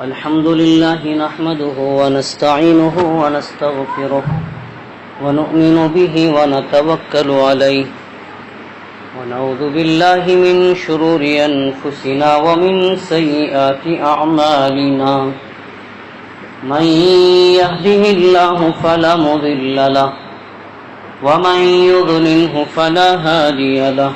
الحمد لله نحمده ونستعينه ونستغفره ونؤمن به ونتوكل عليه ونعوذ بالله من شرور أنفسنا ومن سيئات أعمالنا من يهده الله فلا مضل له ومن يضلله فلا هادي له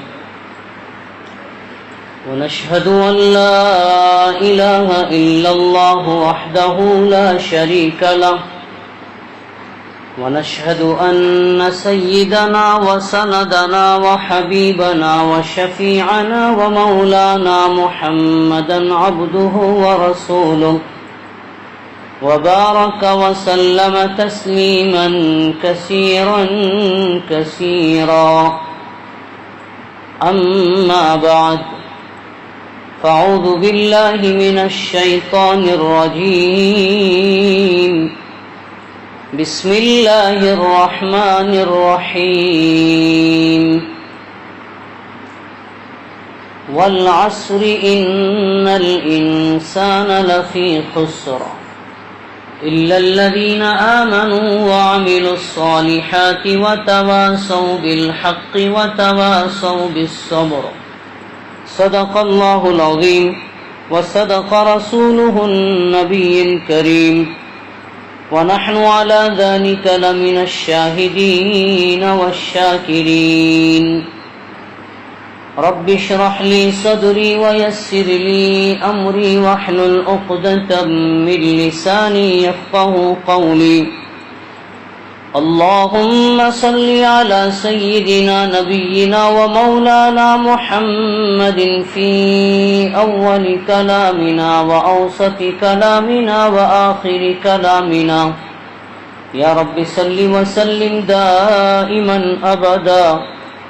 ونشهد أن لا إله إلا الله وحده لا شريك له ونشهد أن سيدنا وسندنا وحبيبنا وشفيعنا ومولانا محمدا عبده ورسوله وبارك وسلم تسليما كثيرا كثيرا أما بعد فأعوذ بالله من الشيطان الرجيم بسم الله الرحمن الرحيم والعصر إن الإنسان لفي خسر إلا الذين آمنوا وعملوا الصالحات وتواصوا بالحق وتواصوا بالصبر صدق الله العظيم وصدق رسوله النبي الكريم ونحن على ذلك لمن الشاهدين والشاكرين رب اشرح لي صدري ويسر لي أمري واحلل عقدة من لساني يفقه قولي اللهم صل على سيدنا نبينا ومولانا محمد في أول كلامنا وأوسط كلامنا وآخر كلامنا يا رب صل وسلم دائما أبدا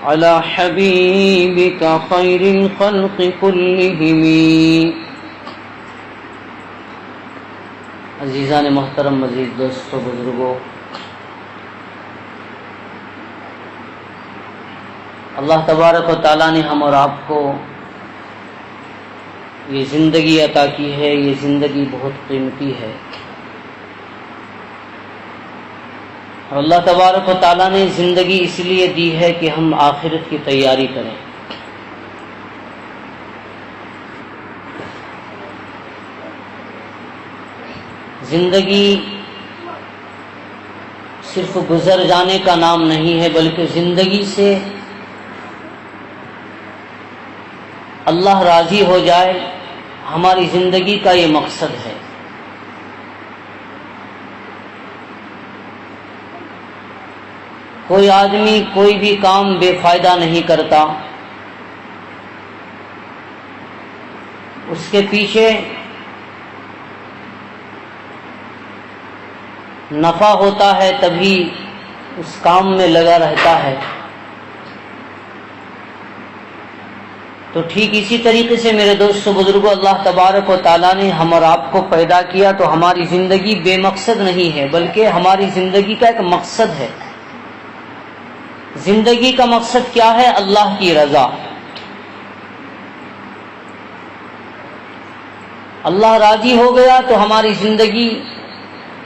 على حبيبك خير الخلق كلهم. عزیزان محترم، مزید دوستو، بزرگوں، اللہ تبارک و تعالیٰ نے ہم اور آپ کو یہ زندگی عطا کی ہے. یہ زندگی بہت قیمتی ہے اور اللہ تبارک و تعالیٰ نے زندگی اس لیے دی ہے کہ ہم آخرت کی تیاری کریں. زندگی صرف گزر جانے کا نام نہیں ہے، بلکہ زندگی سے اللہ راضی ہو جائے، ہماری زندگی کا یہ مقصد ہے. کوئی آدمی کوئی بھی کام بے فائدہ نہیں کرتا، اس کے پیچھے نفع ہوتا ہے، تبھی اس کام میں لگا رہتا ہے. تو ٹھیک اسی طریقے سے میرے دوستو، بزرگوں، اللہ تبارک و تعالیٰ نے ہم اور آپ کو پیدا کیا تو ہماری زندگی بے مقصد نہیں ہے، بلکہ ہماری زندگی کا ایک مقصد ہے. زندگی کا مقصد کیا ہے؟ اللہ کی رضا. اللہ راضی ہو گیا تو ہماری زندگی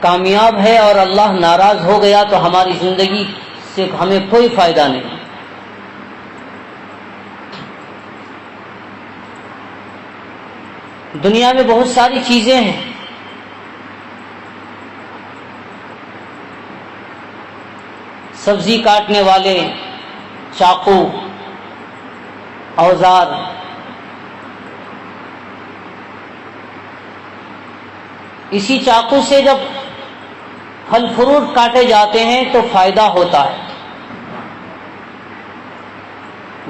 کامیاب ہے، اور اللہ ناراض ہو گیا تو ہماری زندگی سے ہمیں کوئی فائدہ نہیں. دنیا میں بہت ساری چیزیں ہیں، سبزی کاٹنے والے چاقو، اوزار، اسی چاقو سے جب پھل فروٹ کاٹے جاتے ہیں تو فائدہ ہوتا ہے.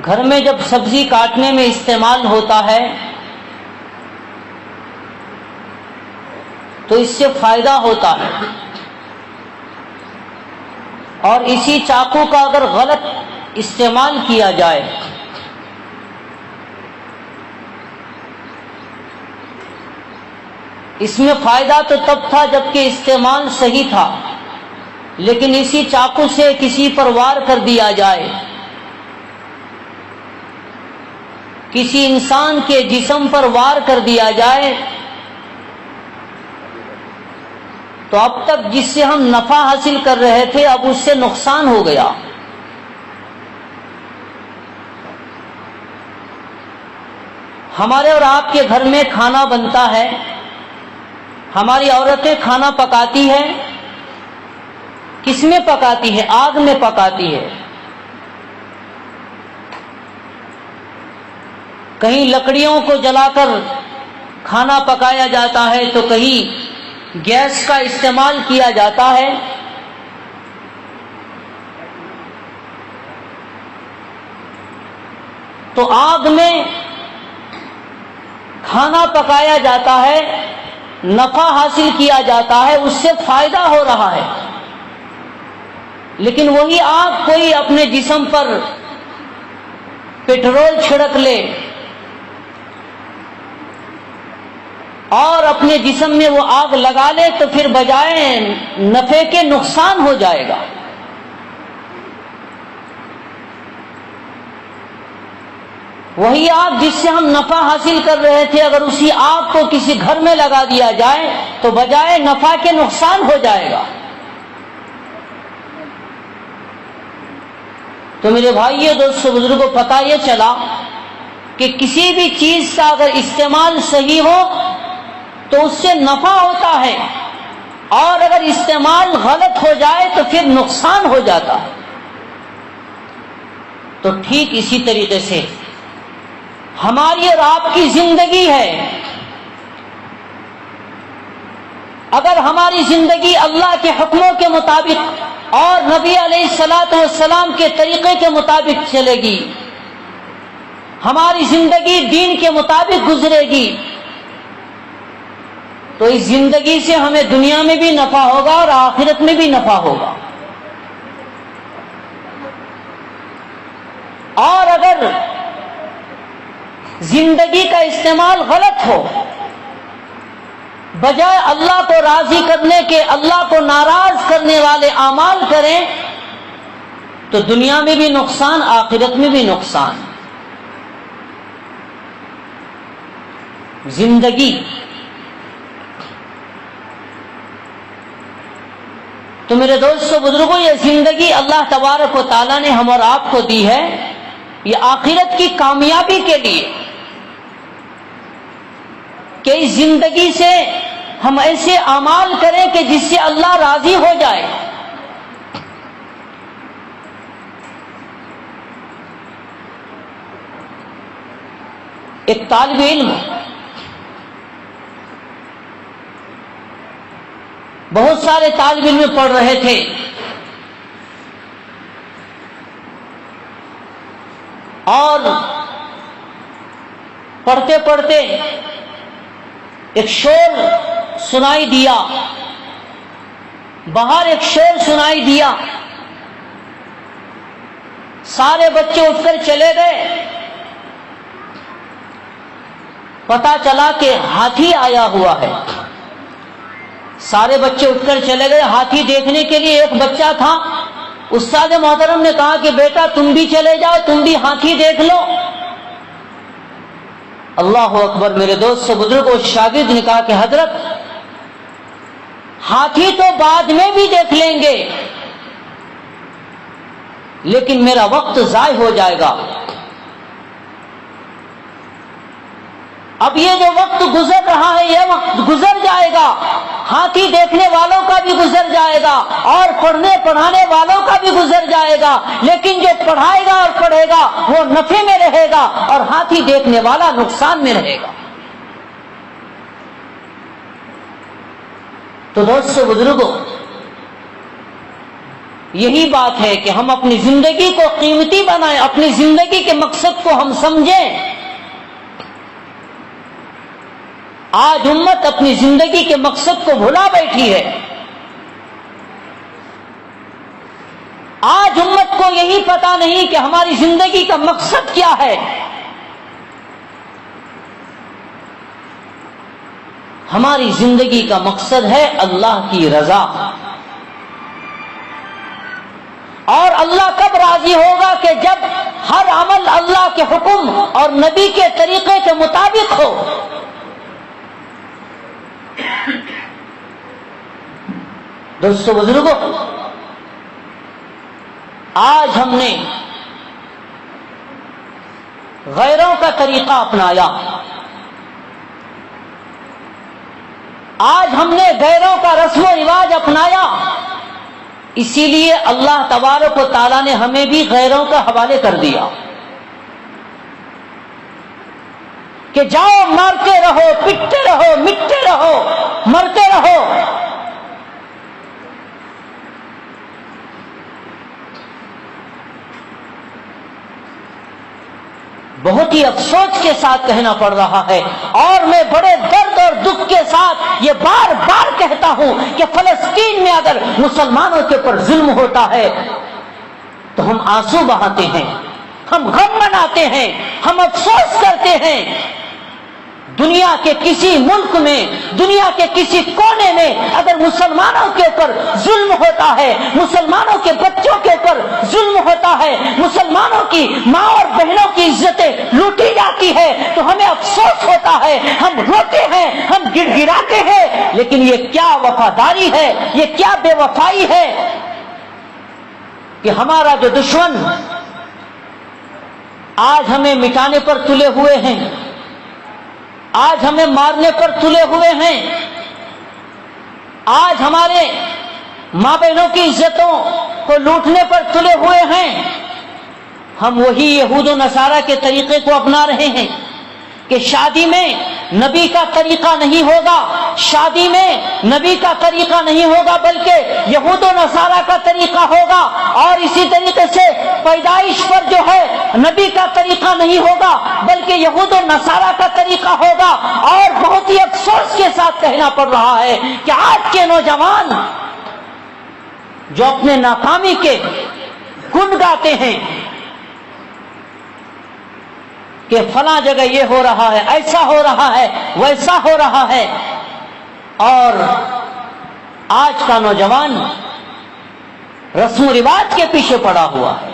گھر میں جب سبزی کاٹنے میں استعمال ہوتا ہے تو اس سے فائدہ ہوتا ہے. اور اسی چاقو کا اگر غلط استعمال کیا جائے اس میں فائدہ تو تب تھا جبکہ استعمال صحیح تھا، لیکن اسی چاقو سے کسی پر وار کر دیا جائے، کسی انسان کے جسم پر وار کر دیا جائے تو اب تک جس سے ہم نفع حاصل کر رہے تھے اب اس سے نقصان ہو گیا. ہمارے اور آپ کے گھر میں کھانا بنتا ہے، ہماری عورتیں کھانا پکاتی ہے. کس میں پکاتی ہے؟ آگ میں پکاتی ہے. کہیں لکڑیوں کو جلا کر کھانا پکایا جاتا ہے تو کہیں گیس کا استعمال کیا جاتا ہے. تو آگ میں کھانا پکایا جاتا ہے، نفع حاصل کیا جاتا ہے، اس سے فائدہ ہو رہا ہے. لیکن وہی آگ کوئی اپنے جسم پر پیٹرول چھڑک لے اور اپنے جسم میں وہ آگ لگا لے تو پھر بجائے نفع کے نقصان ہو جائے گا. وہی آگ جس سے ہم نفع حاصل کر رہے تھے اگر اسی آگ کو کسی گھر میں لگا دیا جائے تو بجائے نفع کے نقصان ہو جائے گا. تو میرے بھائیو دوستو بزرگوں، پتہ یہ چلا کہ کسی بھی چیز کا اگر استعمال صحیح ہو تو اس سے نفع ہوتا ہے، اور اگر استعمال غلط ہو جائے تو پھر نقصان ہو جاتا ہے. تو ٹھیک اسی طریقے سے ہماری اور آپ کی زندگی ہے. اگر ہماری زندگی اللہ کے حکموں کے مطابق اور نبی علیہ الصلوۃ والسلام کے طریقے کے مطابق چلے گی، ہماری زندگی دین کے مطابق گزرے گی، تو اس زندگی سے ہمیں دنیا میں بھی نفع ہوگا اور آخرت میں بھی نفع ہوگا. اور اگر زندگی کا استعمال غلط ہو، بجائے اللہ کو راضی کرنے کے اللہ کو ناراض کرنے والے اعمال کریں تو دنیا میں بھی نقصان، آخرت میں بھی نقصان. زندگی تو میرے دوستو بزرگوں، یہ زندگی اللہ تبارک و تعالیٰ نے ہم اور آپ کو دی ہے یہ آخرت کی کامیابی کے لیے، کہ اس زندگی سے ہم ایسے اعمال کریں کہ جس سے اللہ راضی ہو جائے. ایک طالب علم بہت سارے طالب علم پڑھ رہے تھے، اور پڑھتے پڑھتے ایک شور سنائی دیا، باہر ایک شور سنائی دیا. سارے بچے اٹھ کر چلے گئے. پتہ چلا کہ ہاتھی آیا ہوا ہے. سارے بچے اٹھ کر چلے گئے ہاتھی دیکھنے کے لیے. ایک بچہ تھا، استاد محترم نے کہا کہ بیٹا تم بھی چلے جاؤ، تم بھی ہاتھی دیکھ لو. اللہ اکبر میرے دوست بزرگ. اور شاگرد نے کہا کہ حضرت ہاتھی تو بعد میں بھی دیکھ لیں گے لیکن میرا وقت ضائع ہو جائے گا. اب یہ جو وقت گزر رہا ہے یہ وقت گزر جائے گا، ہاتھی دیکھنے والوں کا بھی گزر جائے گا اور پڑھنے پڑھانے والوں کا بھی گزر جائے گا، لیکن جو پڑھائے گا اور پڑھے گا وہ نفع میں رہے گا اور ہاتھی دیکھنے والا نقصان میں رہے گا. تو دوستو بزرگوں، یہی بات ہے کہ ہم اپنی زندگی کو قیمتی بنائیں، اپنی زندگی کے مقصد کو ہم سمجھیں. آج امت اپنی زندگی کے مقصد کو بھلا بیٹھی ہے. آج امت کو یہی پتہ نہیں کہ ہماری زندگی کا مقصد کیا ہے. ہماری زندگی کا مقصد ہے اللہ کی رضا. اور اللہ کب راضی ہوگا؟ کہ جب ہر عمل اللہ کے حکم اور نبی کے طریقے کے مطابق ہو. دوستو بزرگوں، آج ہم نے غیروں کا طریقہ اپنایا، آج ہم نے غیروں کا رسم و رواج اپنایا، اسی لیے اللہ تبارک و تعالیٰ نے ہمیں بھی غیروں کا حوالے کر دیا کہ جاؤ مارتے رہو، پٹتے رہو، مٹتے رہو، مرتے رہو۔ بہت ہی افسوس کے ساتھ کہنا پڑ رہا ہے، اور میں بڑے درد اور دکھ کے ساتھ یہ بار بار کہتا ہوں کہ فلسطین میں اگر مسلمانوں کے اوپر ظلم ہوتا ہے تو ہم آنسو بہاتے ہیں، ہم غم مناتے ہیں، ہم افسوس کرتے ہیں۔ دنیا کے کسی ملک میں، دنیا کے کسی کونے میں اگر مسلمانوں کے اوپر ظلم ہوتا ہے، مسلمانوں کے بچوں کے اوپر ظلم ہوتا ہے، مسلمانوں کی ماں اور بہنوں کی عزتیں لوٹی جاتی ہے تو ہمیں افسوس ہوتا ہے، ہم روتے ہیں، ہم گڑ گڑاتے ہیں۔ لیکن یہ کیا وفاداری ہے، یہ کیا بے وفائی ہے کہ ہمارا جو دشمن آج ہمیں مٹانے پر تلے ہوئے ہیں، آج ہمیں مارنے پر تلے ہوئے ہیں، آج ہمارے ماں بہنوں کی عزتوں کو لوٹنے پر تلے ہوئے ہیں، ہم وہی یہود و نصارہ کے طریقے کو اپنا رہے ہیں کہ شادی میں نبی کا طریقہ نہیں ہوگا، شادی میں نبی کا طریقہ نہیں ہوگا بلکہ یہود و نصارہ کا طریقہ ہوگا، اور اسی طریقے سے پیدائش پر جو ہے نبی کا طریقہ نہیں ہوگا بلکہ یہود و نصارہ کا طریقہ ہوگا۔ اور بہت ہی افسوس کے ساتھ کہنا پڑ رہا ہے کہ آج کے نوجوان جو اپنے ناکامی کے گن گاتے ہیں کہ فلاں جگہ یہ ہو رہا ہے، ایسا ہو رہا ہے، ویسا ہو رہا ہے، اور آج کا نوجوان رسم و رواج کے پیچھے پڑا ہوا ہے،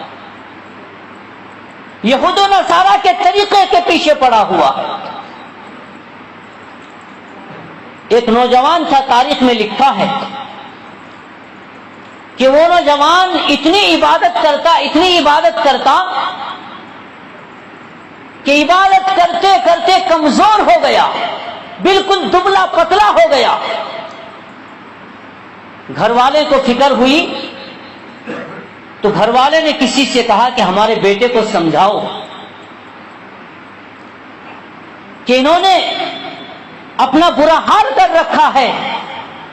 یہود و نصارہ کے طریقے کے پیچھے پڑا ہوا ہے۔ ایک نوجوان تھا، تاریخ میں لکھا ہے کہ وہ نوجوان اتنی عبادت کرتا کہ عبادت کرتے کرتے کمزور ہو گیا، بالکل دبلا پتلا ہو گیا۔ گھر والے کو فکر ہوئی تو گھر والے نے کسی سے کہا کہ ہمارے بیٹے کو سمجھاؤ کہ انہوں نے اپنا برا حال کر رکھا ہے،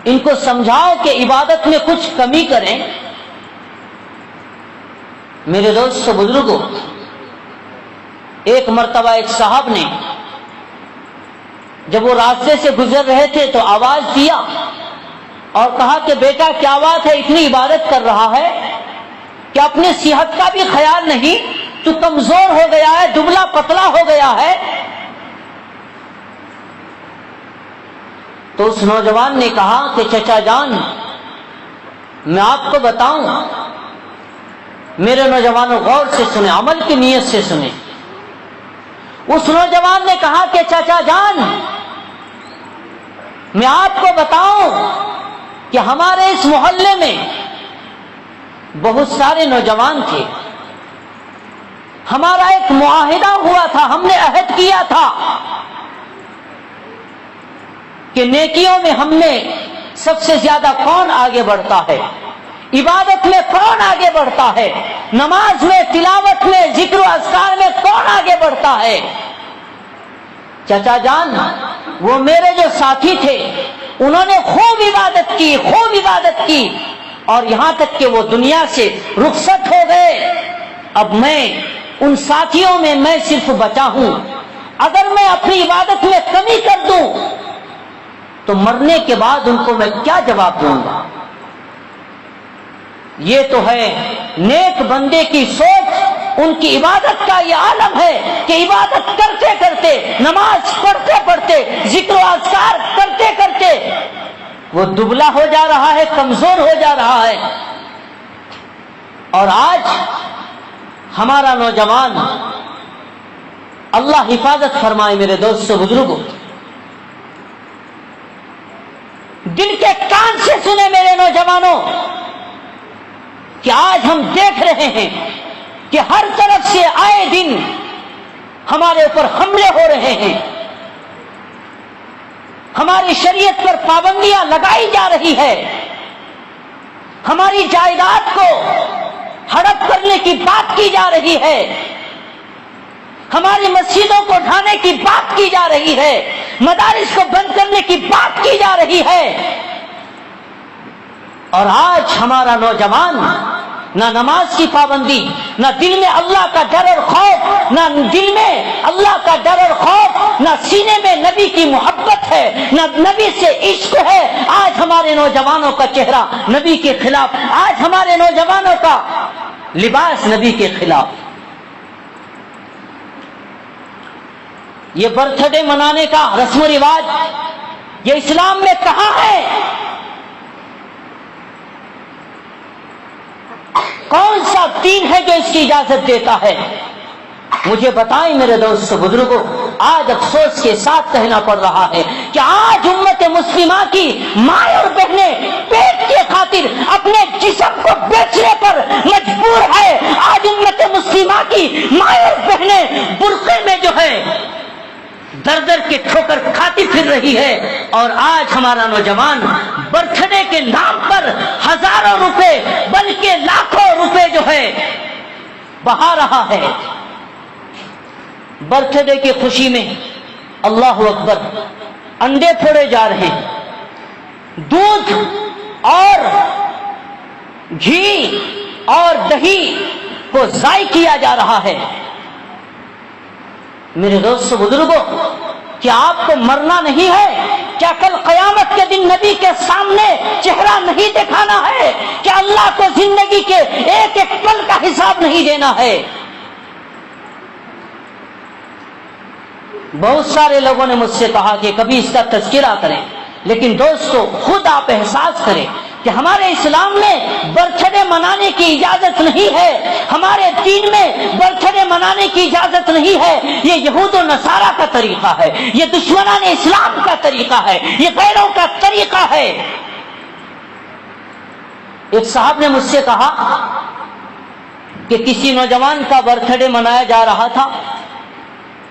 ان کو سمجھاؤ کہ عبادت میں کچھ کمی کریں۔ میرے دوستو بزرگوں، ایک مرتبہ ایک صاحب نے جب وہ راستے سے گزر رہے تھے تو آواز دیا اور کہا کہ بیٹا کیا بات ہے، اتنی عبادت کر رہا ہے کہ اپنی صحت کا بھی خیال نہیں، تو کمزور ہو گیا ہے، دبلا پتلا ہو گیا ہے۔ تو اس نوجوان نے کہا کہ چچا جان میں آپ کو بتاؤں، میرے نوجوانوں غور سے سنیں، عمل کی نیت سے سنیں۔ اس نوجوان نے کہا کہ چچا جان میں آپ کو بتاؤں کہ ہمارے اس محلے میں بہت سارے نوجوان تھے، ہمارا ایک معاہدہ ہوا تھا، ہم نے عہد کیا تھا کہ نیکیوں میں ہم میں سب سے زیادہ کون آگے بڑھتا ہے، عبادت میں کون آگے بڑھتا ہے، نماز میں، تلاوت میں، ذکر و اذکار میں کون آگے بڑھتا ہے۔ چچا جان وہ میرے جو ساتھی تھے انہوں نے خوب عبادت کی اور یہاں تک کہ وہ دنیا سے رخصت ہو گئے، اب میں ان ساتھیوں میں صرف بچا ہوں، اگر میں اپنی عبادت میں کمی کر دوں تو مرنے کے بعد ان کو میں کیا جواب دوں گا۔ یہ تو ہے نیک بندے کی سوچ، ان کی عبادت کا یہ عالم ہے کہ عبادت کرتے کرتے، نماز پڑھتے پڑھتے، ذکر و اذکار کرتے کرتے وہ دبلا ہو جا رہا ہے، کمزور ہو جا رہا ہے۔ اور آج ہمارا نوجوان، اللہ حفاظت فرمائے میرے دوستو بزرگوں، دل کے کان سے سنے میرے نوجوانوں کہ آج ہم دیکھ رہے ہیں کہ ہر طرف سے آئے دن ہمارے اوپر حملے ہو رہے ہیں، ہماری شریعت پر پابندیاں لگائی جا رہی ہے، ہماری جائیداد کو ہڑپ کرنے کی بات کی جا رہی ہے، ہماری مسجدوں کو ڈھانے کی بات کی جا رہی ہے، مدارس کو بند کرنے کی بات کی جا رہی ہے، اور آج ہمارا نوجوان نہ نماز کی پابندی، نہ دل میں اللہ کا ڈر اور خوف، نہ دل میں اللہ کا ڈر اور خوف، نہ سینے میں نبی کی محبت ہے، نہ نبی سے عشق ہے۔ آج ہمارے نوجوانوں کا چہرہ نبی کے خلاف، آج ہمارے نوجوانوں کا لباس نبی کے خلاف۔ یہ برتھ ڈے منانے کا رسم و رواج یہ اسلام میں کہاں ہے؟ کون سا دین ہے جو اس کی اجازت دیتا ہے؟ مجھے بتائیں میرے دوستو بزرگوں، آج افسوس کے ساتھ کہنا پڑ رہا ہے کہ آج امت مسلمہ کی مائیں اور بہنیں پیٹ کے خاطر اپنے جسم کو بیچنے پر مجبور ہے۔ آج امت مسلمہ کی مائیں اور بہنیں برقعے میں جو ہے در در کے ٹھوکر کھاتی پھر رہی ہے، اور آج ہمارا نوجوان برتھ ڈے کے نام پر ہزاروں روپے بلکہ لاکھوں روپے جو ہے بہا رہا ہے۔ برتھ ڈے کی خوشی میں اللہ اکبر انڈے پھوڑے جا رہے ہیں، دودھ اور گھی اور دہی کو ضائع کیا جا رہا ہے۔ میرے دوستو بزرگوں، کیا آپ کو مرنا نہیں ہے؟ کیا کل قیامت کے دن نبی کے سامنے چہرہ نہیں دکھانا ہے؟ کیا اللہ کو زندگی کے ایک ایک پل کا حساب نہیں دینا ہے؟ بہت سارے لوگوں نے مجھ سے کہا کہ کبھی اس کا تذکرہ کریں، لیکن دوستو خود آپ احساس کریں کہ ہمارے اسلام میں برتھ ڈے منانے کی اجازت نہیں ہے، ہمارے دین میں برتھ ڈے منانے کی اجازت نہیں ہے۔ یہ یہود و نصارہ کا طریقہ ہے، یہ دشمنان اسلام کا طریقہ ہے، یہ غیروں کا طریقہ ہے۔ ایک صاحب نے مجھ سے کہا کہ کسی نوجوان کا برتھ ڈے منایا جا رہا تھا،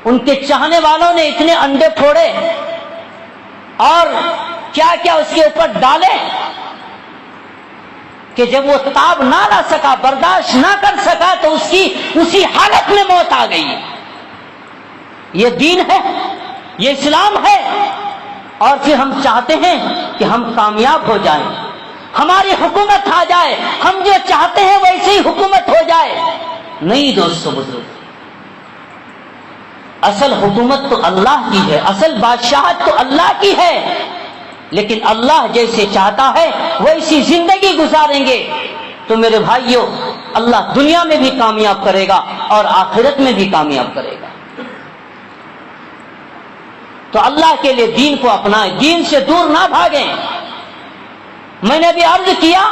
ان کے چاہنے والوں نے اتنے انڈے پھوڑے اور کیا کیا اس کے اوپر ڈالے کہ جب وہ تاب نہ لا سکا، برداشت نہ کر سکا، تو اس کی اسی حالت میں موت آ گئی۔ یہ دین ہے، یہ اسلام ہے، اور پھر ہم چاہتے ہیں کہ ہم کامیاب ہو جائیں، ہماری حکومت آ جائے، ہم جو چاہتے ہیں ویسے ہی حکومت ہو جائے۔ نہیں دوستو بزرگ، اصل حکومت تو اللہ کی ہے، اصل بادشاہت تو اللہ کی ہے، لیکن اللہ جیسے چاہتا ہے ویسی زندگی گزاریں گے تو میرے بھائیوں اللہ دنیا میں بھی کامیاب کرے گا اور آخرت میں بھی کامیاب کرے گا۔ تو اللہ کے لیے دین کو اپنائیں، دین سے دور نہ بھاگیں۔ میں نے بھی عرض کیا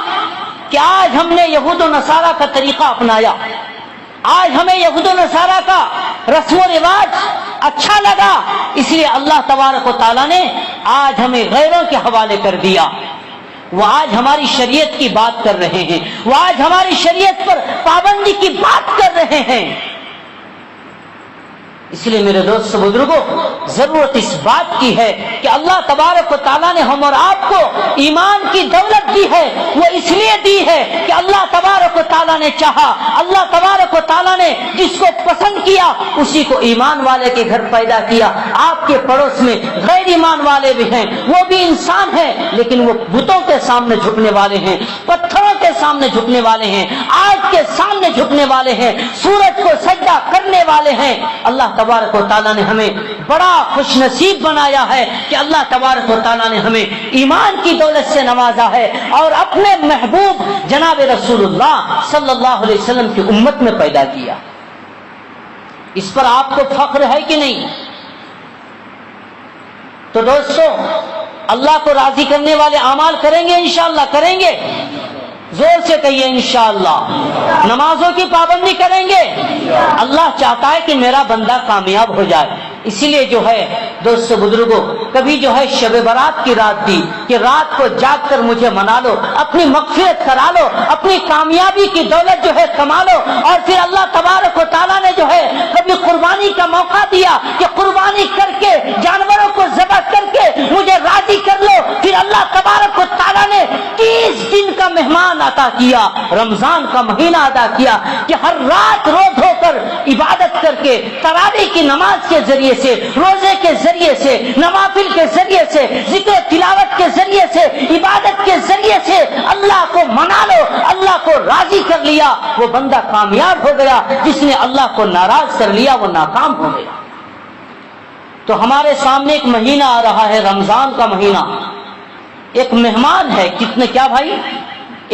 کہ آج ہم نے یہود و نصارہ کا طریقہ اپنایا، آج ہمیں یہود و نصارہ کا رسم و رواج اچھا لگا، اس لیے اللہ تبارک و تعالیٰ نے آج ہمیں غیروں کے حوالے کر دیا۔ وہ آج ہماری شریعت کی بات کر رہے ہیں، وہ آج ہماری شریعت پر پابندی کی بات کر رہے ہیں۔ اس لیے میرے دوست بزرگوں، ضرورت اس بات کی ہے کہ اللہ تبارک و تعالیٰ نے ہم اور آپ کو ایمان کی دولت دی ہے، وہ اس لیے دی ہے کہ اللہ تبارک و تعالیٰ نے چاہا، اللہ تبارک و تعالیٰ نے جس کو پسند کیا اسی کو ایمان والے کے گھر پیدا کیا۔ آپ کے پڑوس میں غیر ایمان والے بھی ہیں، وہ بھی انسان ہیں، لیکن وہ بتوں کے سامنے جھکنے والے ہیں، پتھروں کے سامنے جھکنے والے ہیں، آگ کے سامنے جھکنے والے ہیں، سورج کو سجدہ کرنے والے ہیں۔ اللہ تبارک و تعالیٰ نے ہمیں بڑا خوش نصیب بنایا ہے کہ اللہ تبارک و تعالیٰ نے ہمیں ایمان کی دولت سے نوازا ہے اور اپنے محبوب جناب رسول اللہ صلی اللہ علیہ وسلم کی امت میں پیدا کیا۔ اس پر آپ کو فخر ہے کہ نہیں؟ تو دوستو اللہ کو راضی کرنے والے اعمال کریں گے، انشاءاللہ کریں گے، زور سے کہیے انشاءاللہ۔ نمازوں کی پابندی کریں گے، اللہ چاہتا ہے کہ میرا بندہ کامیاب ہو جائے، اسی لیے جو ہے دوستو بزرگوں کبھی جو ہے شب برات کی رات دی کہ رات کو جاگ کر مجھے منا لو، اپنی مغفرت کرا لو، اپنی کامیابی کی دولت جو ہے کما لو، اور پھر اللہ تبارک و تعالیٰ نے جو ہے کبھی قربانی کا موقع دیا کہ قربانی کر کے جانوروں کو ذبح کر کے مجھے راضی کر لو، پھر اللہ تبارک و تعالیٰ نے 30 دن کا مہمان عطا کیا، رمضان کا مہینہ عطا کیا کہ ہر رات رو دھو کر عبادت کر کے تراویح کی نماز کے ذریعے سے، روزے کے ذریعے سے، نوافل کے ذریعے سے، ذکر تلاوت کے ذریعے سے، عبادت کے ذریعے سے اللہ کو منا لو، اللہ کو راضی کر لیا، وہ بندہ کامیاب ہو گیا، جس نے اللہ کو ناراض کر لیا وہ ناکام ہو گیا۔ تو ہمارے سامنے ایک مہینہ آ رہا ہے، رمضان کا مہینہ، ایک مہمان ہے، کتنے کیا بھائی،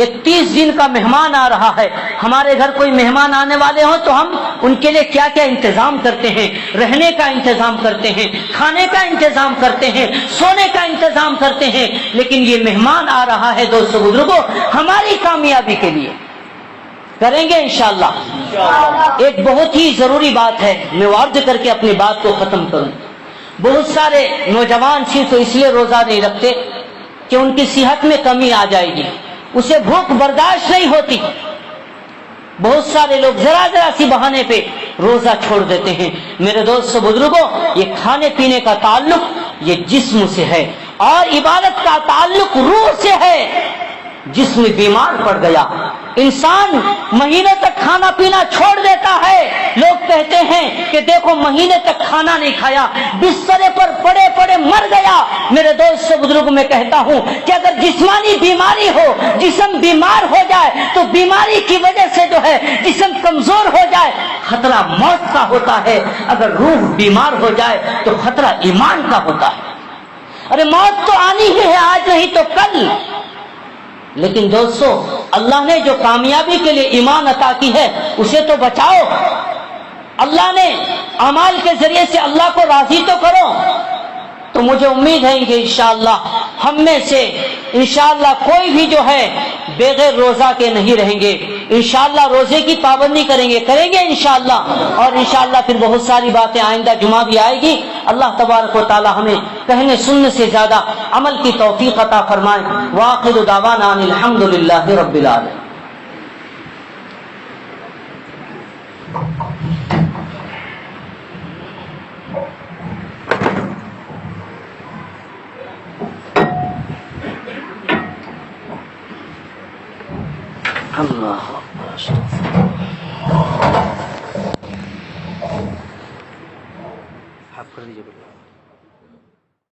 ایک 30 دن کا مہمان آ رہا ہے۔ ہمارے گھر کوئی مہمان آنے والے ہوں تو ہم ان کے لیے کیا کیا انتظام کرتے ہیں، رہنے کا انتظام کرتے ہیں، کھانے کا انتظام کرتے ہیں، سونے کا انتظام کرتے ہیں، لیکن یہ مہمان آ رہا ہے دوستو بزرگوں ہماری کامیابی کے لیے، کریں گے انشاءاللہ۔ ایک بہت ہی ضروری بات ہے، میں عرض کر کے اپنی بات کو ختم کروں۔ بہت سارے نوجوان صرف اس لیے روزہ نہیں رکھتے کہ ان کی صحت میں کمی آ جائے گی، اسے بھوک برداشت نہیں ہوتی، بہت سارے لوگ ذرا ذرا سی بہانے پہ روزہ چھوڑ دیتے ہیں۔ میرے دوستو بزرگوں یہ کھانے پینے کا تعلق یہ جسم سے ہے، اور عبادت کا تعلق روح سے ہے۔ جسم بیمار پڑ گیا، انسان مہینے تک کھانا پینا چھوڑ دیتا ہے، لوگ کہتے ہیں کہ دیکھو مہینے تک کھانا نہیں کھایا، بسترے پر پڑے پڑے مر گیا۔ میرے دوست بزرگ میں کہتا ہوں کہ اگر جسمانی بیماری ہو، جسم بیمار ہو جائے تو بیماری کی وجہ سے جو ہے جسم کمزور ہو جائے، خطرہ موت کا ہوتا ہے، اگر روح بیمار ہو جائے تو خطرہ ایمان کا ہوتا ہے۔ ارے موت تو آنی ہی ہے، آج نہیں تو کل، لیکن دوستو اللہ نے جو کامیابی کے لیے ایمان عطا کی ہے اسے تو بچاؤ، اللہ نے اعمال کے ذریعے سے اللہ کو راضی تو کرو۔ تو مجھے امید ہے کہ انشاءاللہ ہم میں سے انشاءاللہ کوئی بھی جو ہے بغیر روزہ کے نہیں رہیں گے، انشاءاللہ روزے کی پابندی کریں گے انشاءاللہ، اور انشاءاللہ پھر بہت ساری باتیں آئندہ جمعہ بھی آئے گی۔ اللہ تبارک و تعالی ہمیں کہنے سننے سے زیادہ عمل کی توفیق عطا فرمائے۔ وآخر دعوانا ان الحمدللہ رب العالمین۔ اللہ آپ کر دیجیے۔